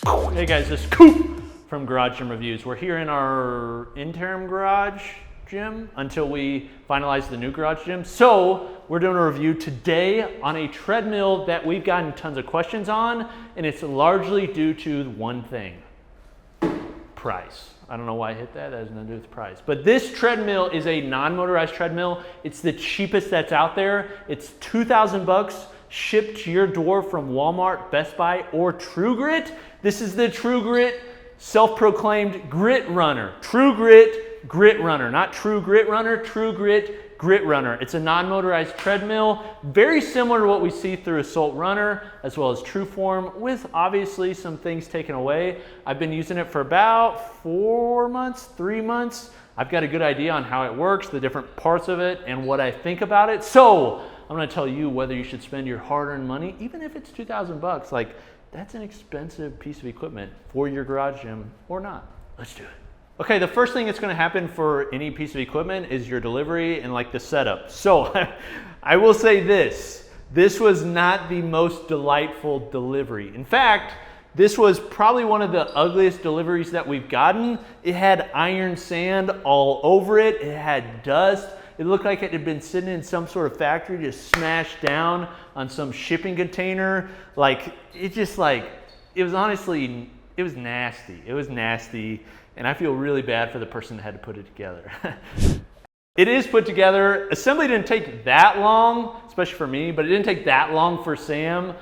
Hey guys, this is Coop from Garage Gym Reviews. We're here in our interim garage gym until we finalize the new garage gym. So we're doing a review today on a treadmill that we've gotten tons of questions on, and it's largely due to one thing: price. I don't know why I hit that. That has nothing to do with price. But this treadmill is a non-motorized treadmill. It's the cheapest that's out there. It's $2,000 shipped to your door from Walmart, Best Buy, or Tru Grit. This is the Tru Grit self-proclaimed Grit Runner. Tru Grit Grit Runner, not Tru Grit Runner, Tru Grit Grit Runner. It's a non-motorized treadmill, very similar to what we see through Assault AirRunner, as well as TrueForm, with obviously some things taken away. I've been using it for about 4 months, 3 months. I've got a good idea on how it works, the different parts of it, and what I think about it. So I'm gonna tell you whether you should spend your hard-earned money, even if it's $2,000. Like, that's an expensive piece of equipment for your garage gym or not. Let's do it. Okay, the first thing that's gonna happen for any piece of equipment is your delivery and like the setup. So I will say this was not the most delightful delivery. In fact, this was probably one of the ugliest deliveries that we've gotten. It had iron sand all over it. It had dust. It looked like it had been sitting in some sort of factory, just smashed down on some shipping container. Like, it was honestly, it was nasty. It was nasty, and I feel really bad for the person that had to put it together. It is put together. Assembly didn't take that long, especially for me, but it didn't take that long for Sam.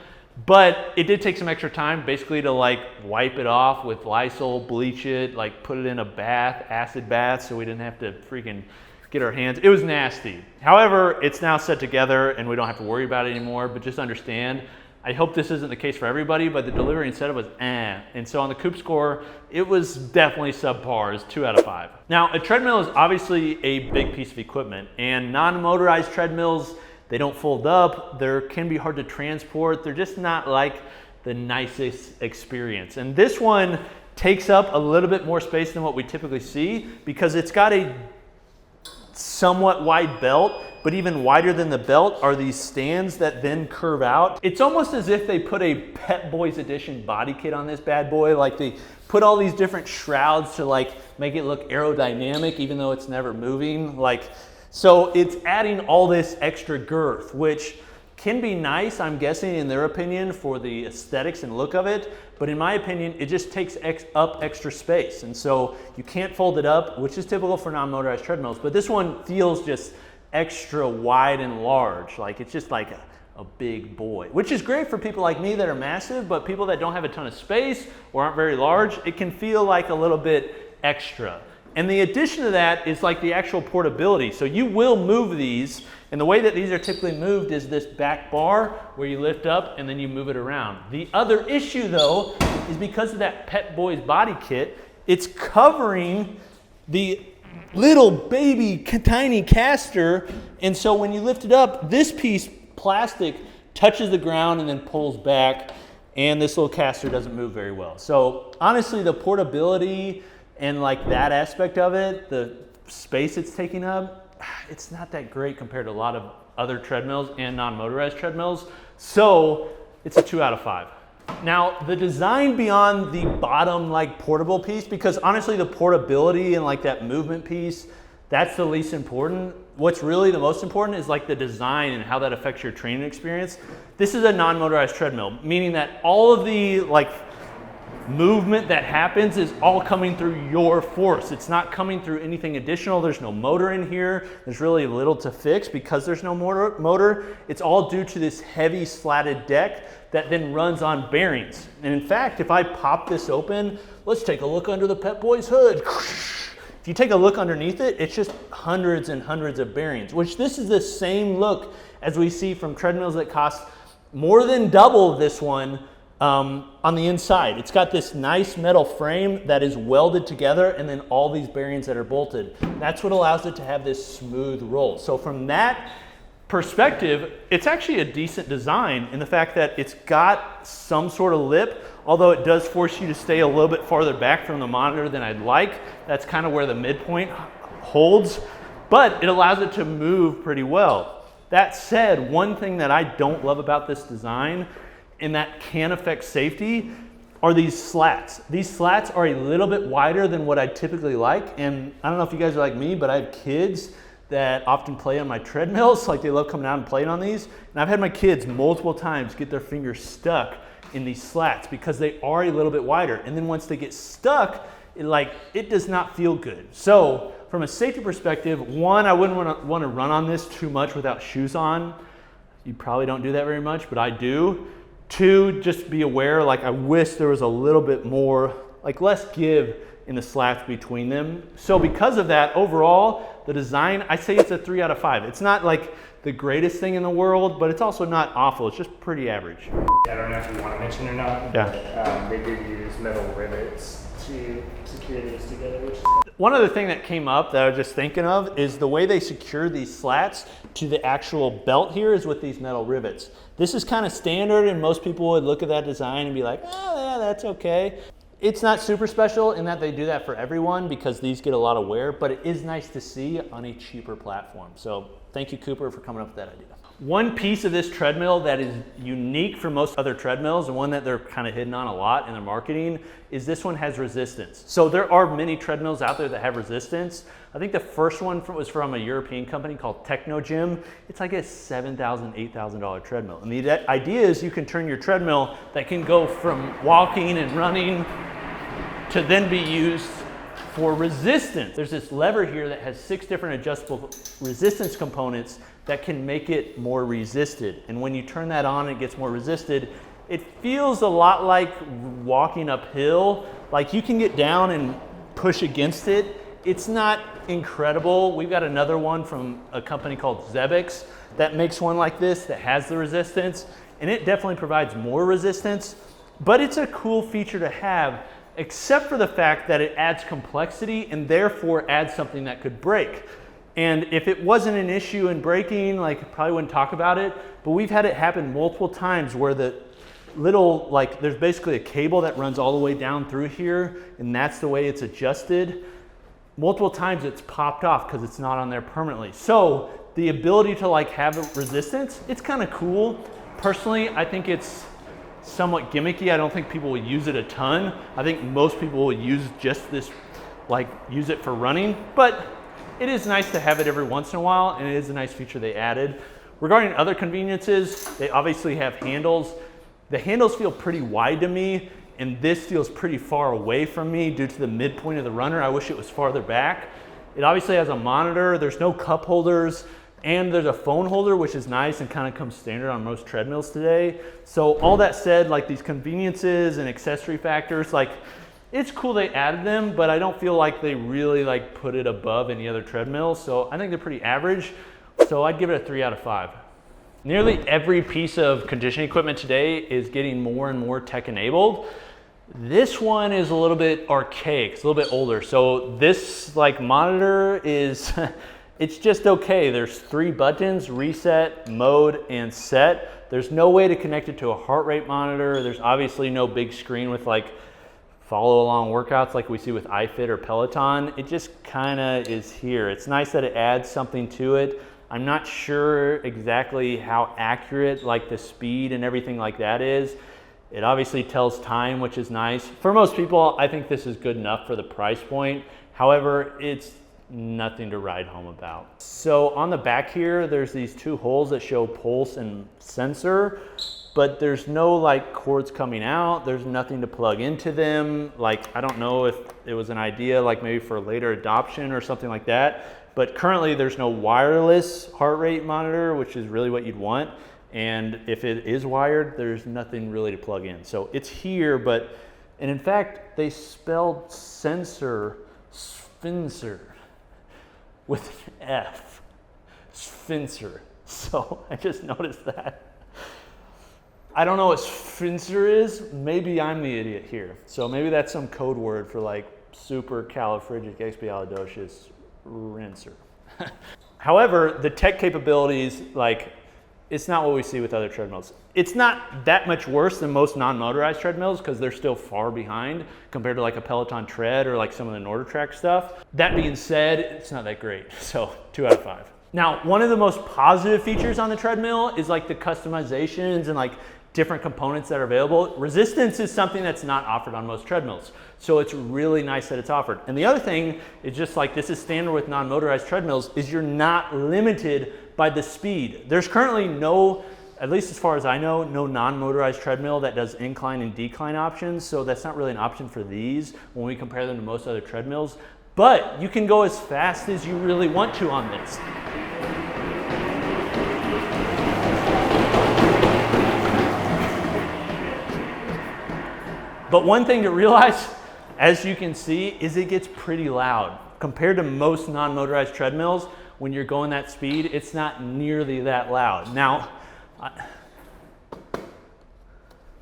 But it did take some extra time, basically to like wipe it off with Lysol, bleach it, like put it in a bath, acid bath, so we didn't have to freaking get our hands. It was nasty. However, it's now set together and we don't have to worry about it anymore, but just understand, I hope this isn't the case for everybody, but the delivery and setup was And so on the Coop score, it was definitely subpar. It's 2 out of 5. Now, a treadmill is obviously a big piece of equipment, and non-motorized treadmills, they don't fold up. They can be hard to transport. They're just not like the nicest experience. And this one takes up a little bit more space than what we typically see because it's got a somewhat wide belt, but even wider than the belt are these stands that then curve out. It's almost as if they put a Pep Boys edition body kit on this bad boy. Like, they put all these different shrouds to like make it look aerodynamic even though it's never moving. Like, so it's adding all this extra girth, which can be nice, I'm guessing, in their opinion, for the aesthetics and look of it. But in my opinion, it just takes up extra space. And so you can't fold it up, which is typical for non-motorized treadmills. But this one feels just extra wide and large. Like, it's just like a big boy, which is great for people like me that are massive, but people that don't have a ton of space or aren't very large, it can feel like a little bit extra. And the addition to that is like the actual portability. So you will move these, and the way that these are typically moved is this back bar where you lift up and then you move it around. The other issue though is because of that Pep Boys body kit, it's covering the little baby tiny caster, and so when you lift it up, this piece, plastic, touches the ground and then pulls back, and this little caster doesn't move very well. So honestly, the portability and like that aspect of it, the space it's taking up, it's not that great compared to a lot of other treadmills and non-motorized treadmills. So it's a 2 out of 5. Now, the design beyond the bottom like portable piece, because honestly the portability and like that movement piece, that's the least important. What's really the most important is like the design and how that affects your training experience. This is a non-motorized treadmill, meaning that all of the like movement that happens is all coming through your force. It's not coming through anything additional. There's no motor in here. There's really little to fix because there's no motor. It's all due to this heavy slatted deck that then runs on bearings. And in fact, if I pop this open, let's take a look under the Pep Boys hood. If you take a look underneath it, it's just hundreds and hundreds of bearings, which this is the same look as we see from treadmills that cost more than double this one. On the inside, it's got this nice metal frame that is welded together, and then all these bearings that are bolted. That's what allows it to have this smooth roll. So from that perspective, it's actually a decent design in the fact that it's got some sort of lip, although it does force you to stay a little bit farther back from the monitor than I'd like. That's kind of where the midpoint holds, but it allows it to move pretty well. That said, one thing that I don't love about this design, and that can affect safety, are these slats. These slats are a little bit wider than what I typically like. And I don't know if you guys are like me, but I have kids that often play on my treadmills. Like they love coming out and playing on these. And I've had my kids multiple times get their fingers stuck in these slats because they are a little bit wider. And then once they get stuck, it does not feel good. So from a safety perspective, one, I wouldn't want to run on this too much without shoes on. You probably don't do that very much, but I do. Two, just be aware, I wish there was a little bit more, less give in the slats between them. So because of that, overall, the design, I say it's a 3 out of 5. It's not the greatest thing in the world, but it's also not awful. It's just pretty average. I don't know if you want to mention or not, but they do use metal rivets to secure these together. One other thing that came up that I was just thinking of is the way they secure these slats to the actual belt here is with these metal rivets. This is kind of standard, and most people would look at that design and be like, oh yeah, that's okay. It's not super special in that they do that for everyone because these get a lot of wear, but it is nice to see on a cheaper platform. So thank you, Cooper, for coming up with that idea. One piece of this treadmill that is unique from most other treadmills, and one that they're kind of hidden on a lot in their marketing, is this one has resistance. So there are many treadmills out there that have resistance. I think the first one was from a European company called Technogym. It's like a $7,000, $8,000 treadmill. And the idea is you can turn your treadmill that can go from walking and running to then be used for resistance. There's this lever here that has 6 different adjustable resistance components that can make it more resisted. And when you turn that on, it gets more resisted. It feels a lot like walking uphill. You can get down and push against it. It's not incredible. We've got another one from a company called Zebix that makes one like this that has the resistance, and it definitely provides more resistance, but it's a cool feature to have, except for the fact that it adds complexity and therefore adds something that could break. And if it wasn't an issue in breaking, probably wouldn't talk about it, but we've had it happen multiple times where the little, there's basically a cable that runs all the way down through here, and that's the way it's adjusted. Multiple times it's popped off because it's not on there permanently. So the ability to have a resistance, it's kind of cool. Personally, I think it's somewhat gimmicky. I don't think people will use it a ton. I think most people will use just this, use it for running, but it is nice to have it every once in a while, and it is a nice feature they added. Regarding other conveniences, they obviously have handles. The handles feel pretty wide to me, and this feels pretty far away from me due to the midpoint of the runner. I wish it was farther back. It obviously has a monitor. There's no cup holders, and there's a phone holder, which is nice and kind of comes standard on most treadmills today. So all that said, these conveniences and accessory factors, it's cool they added them, but I don't feel like they really put it above any other treadmill. So I think they're pretty average. So I'd give it a 3 out of 5. Nearly every piece of conditioning equipment today is getting more and more tech enabled. This one is a little bit archaic, it's a little bit older. So this monitor is, it's just okay. There's 3 buttons: reset, mode, and set. There's no way to connect it to a heart rate monitor. There's obviously no big screen with follow along workouts like we see with iFit or Peloton. It just kind of is here. It's nice that it adds something to it. I'm not sure exactly how accurate the speed and everything like that is. It obviously tells time, which is nice. For most people, I think this is good enough for the price point. However, it's nothing to ride home about. So on the back here, there's these 2 holes that show pulse and sensor, but there's no cords coming out. There's nothing to plug into them. I don't know if it was an idea maybe for later adoption or something like that, but currently there's no wireless heart rate monitor, which is really what you'd want. And if it is wired, there's nothing really to plug in. So it's here, and in fact, they spelled sensor, Spencer, with an F, Spencer. So I just noticed that. I don't know what Spencer is. Maybe I'm the idiot here. So maybe that's some code word for supercalifragilisticexpialidocious rinser. However, the tech capabilities, it's not what we see with other treadmills. It's not that much worse than most non-motorized treadmills because they're still far behind compared to a Peloton Tread or some of the NordicTrack stuff. That being said, it's not that great. So 2 out of 5. Now, one of the most positive features on the treadmill is the customizations and different components that are available. Resistance is something that's not offered on most treadmills. So it's really nice that it's offered. And the other thing is just like this is standard with non-motorized treadmills, is you're not limited by the speed. There's currently no, at least as far as I know, no non-motorized treadmill that does incline and decline options. So that's not really an option for these when we compare them to most other treadmills. But you can go as fast as you really want to on this. But one thing to realize, as you can see, is it gets pretty loud. Compared to most non-motorized treadmills, when you're going that speed, it's not nearly that loud. Now,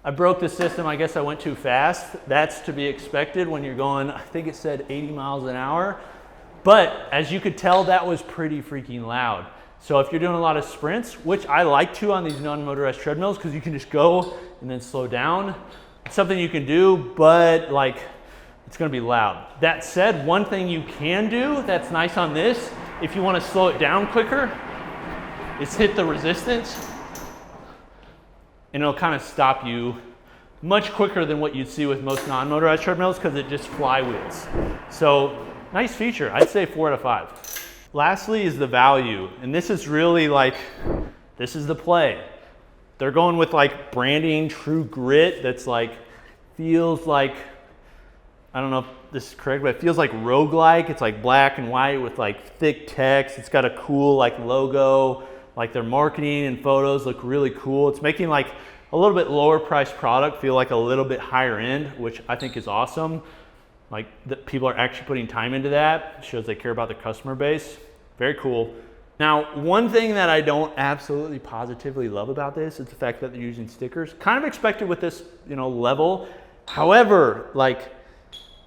I broke the system. I guess I went too fast. That's to be expected when you're going, I think it said 80 miles an hour. But as you could tell, that was pretty freaking loud. So if you're doing a lot of sprints, which I like to on these non-motorized treadmills, because you can just go and then slow down. It's something you can do, but like, it's gonna be loud. That said, one thing you can do that's nice on this, if you wanna slow it down quicker, is hit the resistance, and it'll kind of stop you much quicker than what you'd see with most non-motorized treadmills, because it just flywheels. So, nice feature. I'd say 4 out of 5. Lastly is the value, and this is really like, this is the play. They're going with like branding, Tru Grit, that's like, feels like, I don't know if this is correct, but it feels like roguelike. It's like black and white with like thick text. It's got a cool like logo, like their marketing and photos look really cool. It's making like a little bit lower priced product feel like a little bit higher end, which I think is awesome. Like that people are actually putting time into that. It shows they care about their customer base. Very cool. Now, one thing that I don't absolutely positively love about this is the fact that they're using stickers. Kind of expected with this, you know, level. However, like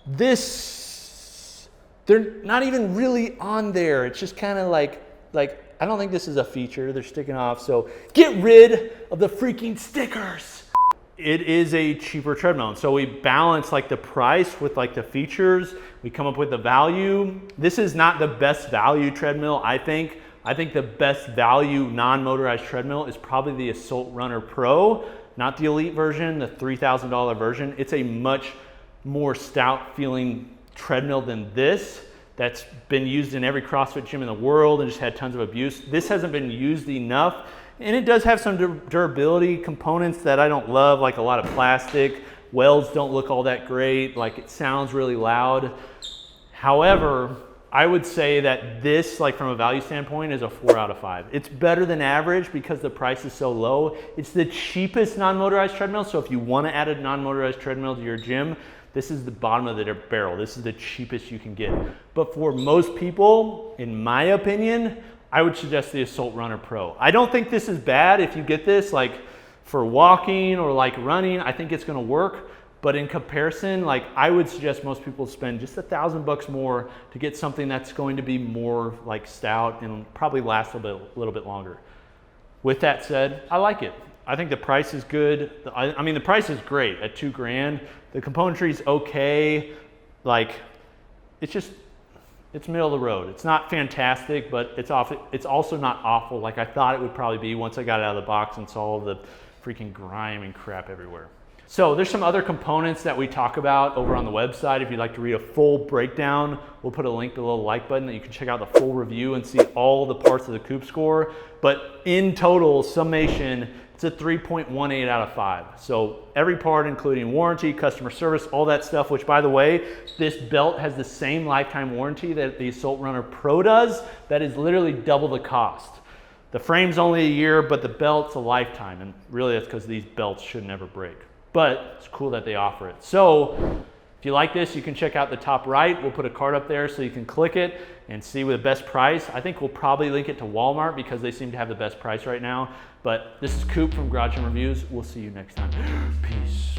this, they're not even really on there. It's just kind of like I don't think this is a feature. They're sticking off. So get rid of the freaking stickers. It is a cheaper treadmill. And so we balance like the price with like the features. We come up with the value. This is not the best value treadmill, I think. I think the best value non-motorized treadmill is probably the Assault Runner Pro, not the Elite version, the $3,000 version. It's a much more stout feeling treadmill than this that's been used in every CrossFit gym in the world and just had tons of abuse. This hasn't been used enough, and it does have some durability components that I don't love, like a lot of plastic. Welds don't look all that great, like it sounds really loud. However, I would say that this, like from a value standpoint, is a 4 out of 5. It's better than average because the price is so low. It's the cheapest non-motorized treadmill, so if you want to add a non-motorized treadmill to your gym, this is the bottom of the barrel. This is the cheapest you can get. But for most people, in my opinion, I would suggest the Assault Runner Pro. I don't think this is bad if you get this like for walking or like running. I think it's gonna work. But in comparison, like I would suggest most people spend just $1,000 more to get something that's going to be more like stout and probably last a little bit longer. With that said, I like it. I think the price is good. I mean, the price is great at $2 grand. The componentry is okay. Like, it's middle of the road. It's not fantastic, but it's also not awful like I thought it would probably be once I got it out of the box and saw all the freaking grime and crap everywhere. So there's some other components that we talk about over on the website. If you'd like to read a full breakdown, we'll put a link below the like button that you can check out the full review and see all the parts of the Coop score. But in total, summation, it's a 3.18 out of 5. So every part, including warranty, customer service, all that stuff, which by the way, this belt has the same lifetime warranty that the Assault Runner Pro does. That is literally double the cost. The frame's only a year, but the belt's a lifetime. And really that's because these belts should never break. But it's cool that they offer it. So if you like this, you can check out the top right. We'll put a card up there so you can click it and see with the best price. I think we'll probably link it to Walmart because they seem to have the best price right now. But this is Coop from Garage Gym Reviews. We'll see you next time. Peace.